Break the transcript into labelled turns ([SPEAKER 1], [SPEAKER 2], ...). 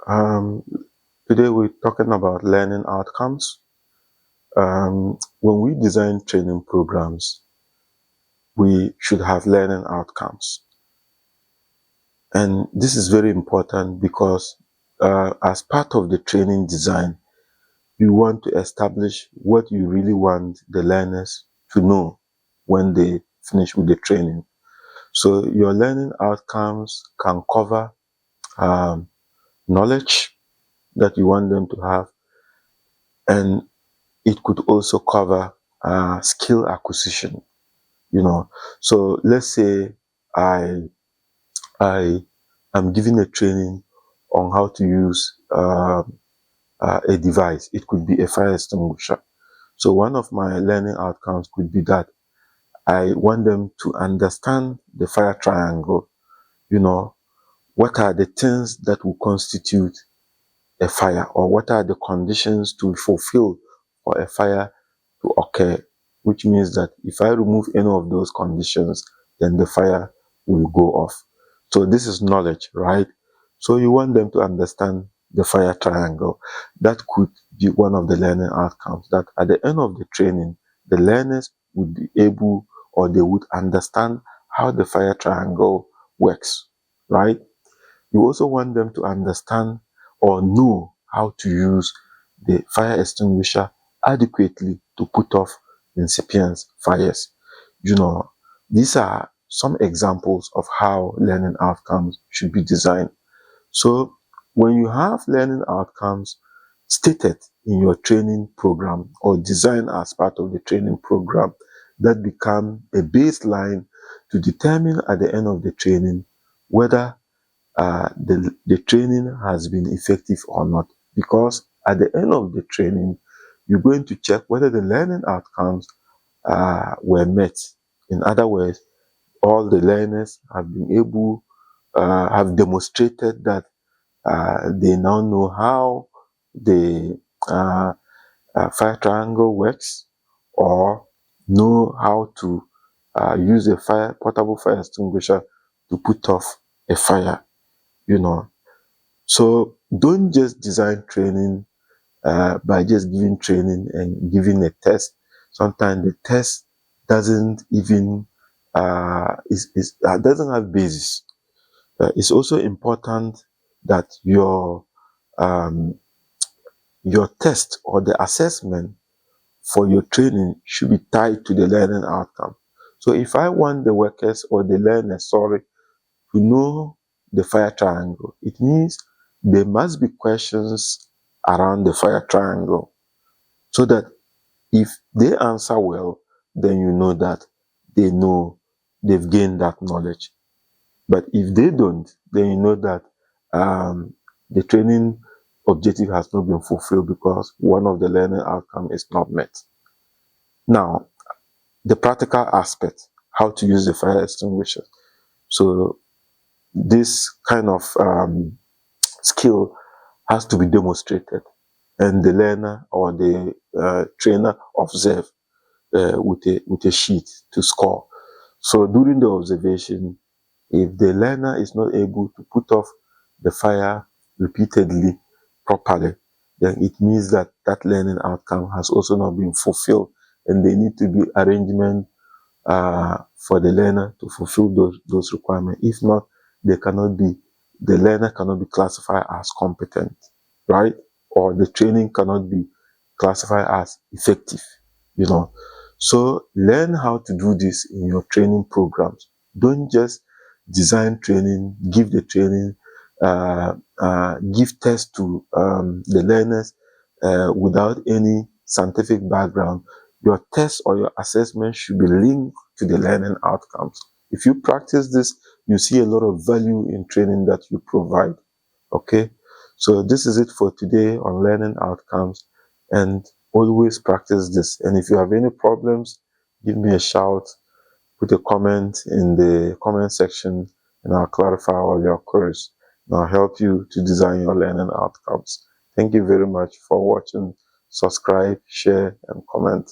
[SPEAKER 1] Um, Today we're talking about learning outcomes. When we design training programs, we should have learning outcomes. And this is very important because as part of the training design, you want to establish what you really want the learners to know when they finish with the training. So your learning outcomes can cover knowledge that you want them to have, and it could also cover skill acquisition. So let's say I I am giving a training on how to use a device. It could be a fire extinguisher. So one of my learning outcomes could be that I want them to understand the fire triangle. What are the things that will constitute a fire, or what are the conditions to fulfill for a fire to occur, which means that if I remove any of those conditions, then the fire will go off. So this is knowledge, right? So you want them to understand the fire triangle. That could be one of the learning outcomes, that at the end of the training, the learners would be able, or they would understand how the fire triangle works, right? You also want them to understand or know how to use the fire extinguisher adequately to put off incipient fires. These are some examples of how learning outcomes should be designed. So when you have learning outcomes stated in your training program or designed as part of the training program, that become a baseline to determine at the end of the training whether the training has been effective or not. Because at the end of the training, you're going to check whether the learning outcomes were met. In other words, all the learners have been able, have demonstrated that they now know how the fire triangle works, or know how to use a portable fire extinguisher to put off a fire. So don't just design training by just giving training and giving a test. Sometimes the test doesn't even doesn't have basis. It's also important that your test or the assessment for your training should be tied to the learning outcome. So if I want the workers or the learners, to know the fire triangle, it means there must be questions around the fire triangle, so that if they answer well, then you know that they've gained that knowledge. But if they don't, then you know that the training objective has not been fulfilled because one of the learning outcome is not met. Now, the practical aspect, how to use the fire extinguisher. So this kind of skill has to be demonstrated, and the learner or the trainer observe with a sheet to score. So during the observation, if the learner is not able to put off the fire repeatedly properly, then it means that that learning outcome has also not been fulfilled, and there need to be arrangement for the learner to fulfill those requirements. If not, the learner cannot be classified as competent, right? Or the training cannot be classified as effective. So learn how to do this in your training programs. Don't just design training, give the training, give tests to the learners without any scientific background. Your test or your assessment should be linked to the learning outcomes. If you practice this, you see a lot of value in training that you provide. Okay, so this is it for today on learning outcomes, and always practice this. And if you have any problems, give me a shout, put a comment in the comment section, and I'll clarify all your queries, and I'll help you to design your learning outcomes. Thank you very much for watching. Subscribe, share, and comment.